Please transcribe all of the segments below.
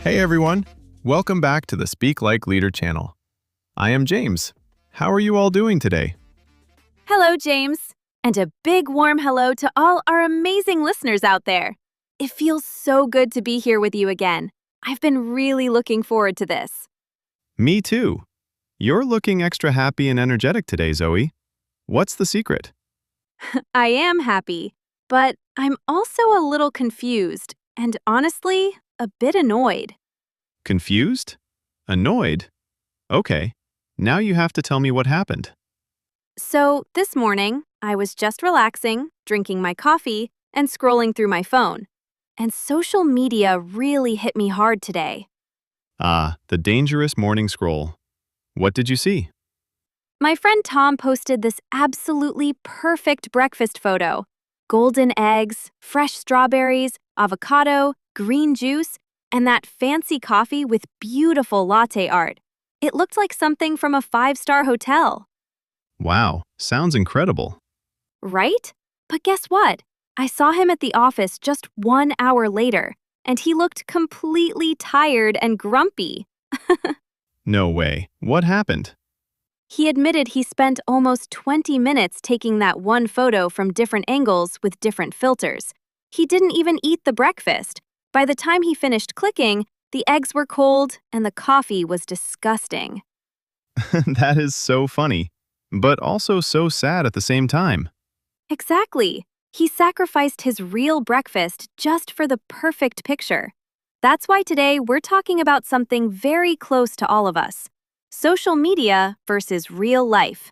Hey everyone, welcome back to the Speak Like Leader channel. I am James. How are you all doing today? Hello, James. And a big warm hello to all our amazing listeners out there. It feels so good to be here with you again. I've been really looking forward to this. Me too. You're looking extra happy and energetic today, Zoe. What's the secret? I am happy, but I'm also a little confused and honestly, a bit annoyed. Confused? Annoyed? Okay, now you have to tell me what happened. So, this morning, I was just relaxing, drinking my coffee, and scrolling through my phone. And social media really hit me hard today. Ah, the dangerous morning scroll. What did you see? My friend Tom posted this absolutely perfect breakfast photo. Golden eggs, fresh strawberries, avocado, green juice, and that fancy coffee with beautiful latte art. It looked like something from a five-star hotel. Wow, sounds incredible. Right? But guess what? I saw him at the office just 1 hour later, and he looked completely tired and grumpy. No way. What happened? He admitted he spent almost 20 minutes taking that one photo from different angles with different filters. He didn't even eat the breakfast. By the time he finished clicking, the eggs were cold and the coffee was disgusting. That is so funny, but also so sad at the same time. Exactly. He sacrificed his real breakfast just for the perfect picture. That's why today we're talking about something very close to all of us: social media versus real life.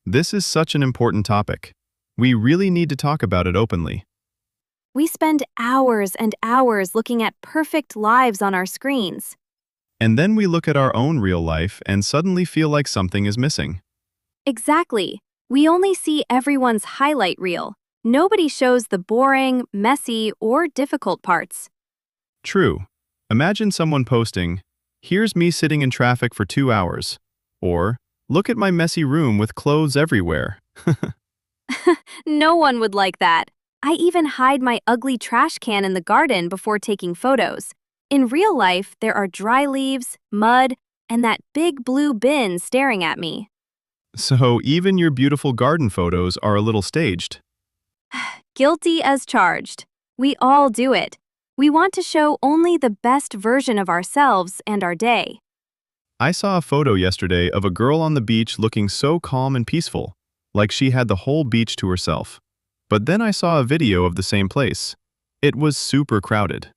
This is such an important topic. We really need to talk about it openly. We spend hours and hours looking at perfect lives on our screens. And then we look at our own real life and suddenly feel like something is missing. Exactly. We only see everyone's highlight reel. Nobody shows the boring, messy, or difficult parts. True. Imagine someone posting, "Here's me sitting in traffic for 2 hours," or, "Look at my messy room with clothes everywhere." No one would like that. I even hide my ugly trash can in the garden before taking photos. In real life, there are dry leaves, mud, and that big blue bin staring at me. So even your beautiful garden photos are a little staged. Guilty as charged. We all do it. We want to show only the best version of ourselves and our day. I saw a photo yesterday of a girl on the beach looking so calm and peaceful, like she had the whole beach to herself. But then I saw a video of the same place. It was super crowded.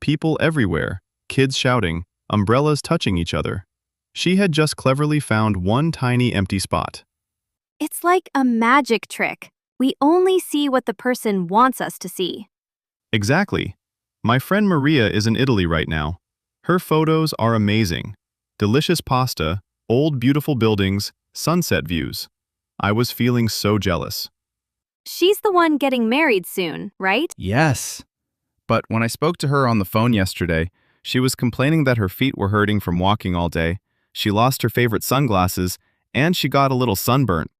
People everywhere, kids shouting, umbrellas touching each other. She had just cleverly found one tiny empty spot. It's like a magic trick. We only see what the person wants us to see. Exactly. My friend Maria is in Italy right now. Her photos are amazing. Delicious pasta, old beautiful buildings, sunset views. I was feeling so jealous. She's the one getting married soon, right? Yes. But when I spoke to her on the phone yesterday, she was complaining that her feet were hurting from walking all day, she lost her favorite sunglasses, and she got a little sunburnt.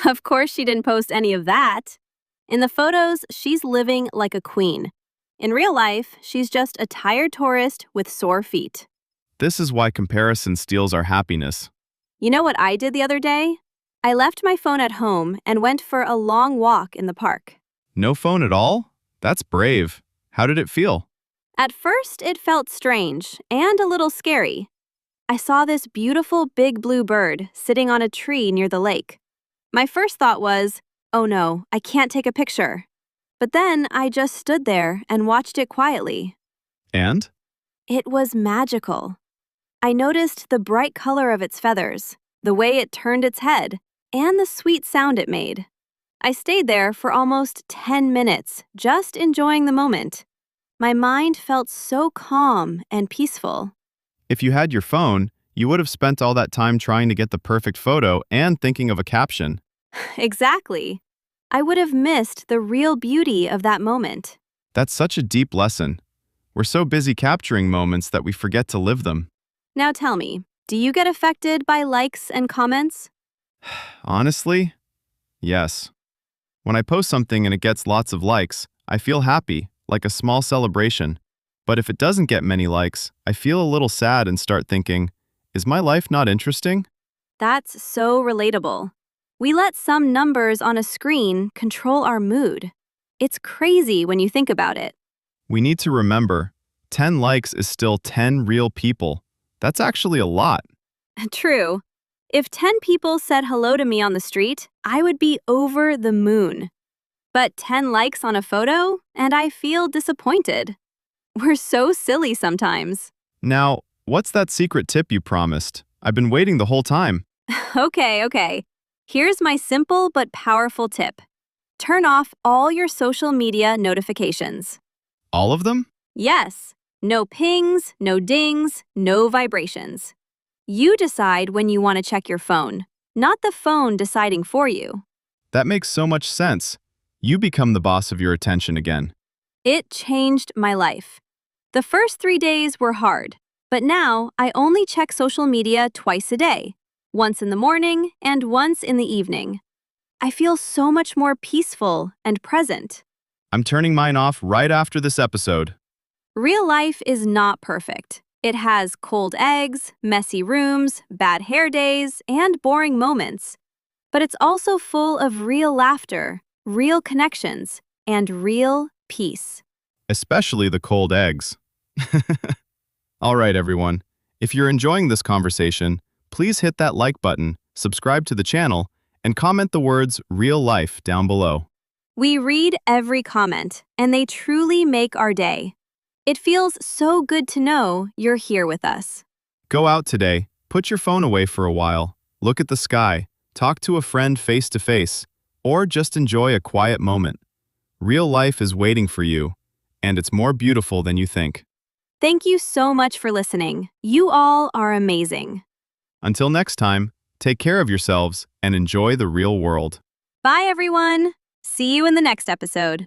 Of course, she didn't post any of that. In the photos, she's living like a queen. In real life, she's just a tired tourist with sore feet. This is why comparison steals our happiness. You know what I did the other day? I left my phone at home and went for a long walk in the park. No phone at all? That's brave. How did it feel? At first, it felt strange and a little scary. I saw this beautiful big blue bird sitting on a tree near the lake. My first thought was, oh no, I can't take a picture. But then I just stood there and watched it quietly. And? It was magical. I noticed the bright color of its feathers, the way it turned its head, and the sweet sound it made. I stayed there for almost 10 minutes, just enjoying the moment. My mind felt so calm and peaceful. If you had your phone, you would have spent all that time trying to get the perfect photo and thinking of a caption. Exactly. I would have missed the real beauty of that moment. That's such a deep lesson. We're so busy capturing moments that we forget to live them. Now tell me, do you get affected by likes and comments? Honestly, yes. When I post something and it gets lots of likes, I feel happy, like a small celebration. But if it doesn't get many likes, I feel a little sad and start thinking, is my life not interesting? That's so relatable. We let some numbers on a screen control our mood. It's crazy when you think about it. We need to remember, 10 likes is still 10 real people. That's actually a lot. True. If 10 people said hello to me on the street, I would be over the moon. But 10 likes on a photo, and I feel disappointed. We're so silly sometimes. Now, what's that secret tip you promised? I've been waiting the whole time. Okay. Here's my simple but powerful tip. Turn off all your social media notifications. All of them? Yes, no pings, no dings, no vibrations. You decide when you want to check your phone, not the phone deciding for you. That makes so much sense. You become the boss of your attention again. It changed my life. The first 3 days were hard, but now I only check social media twice a day, once in the morning and once in the evening. I feel so much more peaceful and present. I'm turning mine off right after this episode. Real life is not perfect. It has cold eggs, messy rooms, bad hair days, and boring moments. But it's also full of real laughter, real connections, and real peace. Especially the cold eggs. All right, everyone. If you're enjoying this conversation, please hit that like button, subscribe to the channel, and comment the words "real life" down below. We read every comment, and they truly make our day. It feels so good to know you're here with us. Go out today, put your phone away for a while, look at the sky, talk to a friend face to face, or just enjoy a quiet moment. Real life is waiting for you, and it's more beautiful than you think. Thank you so much for listening. You all are amazing. Until next time, take care of yourselves and enjoy the real world. Bye, everyone. See you in the next episode.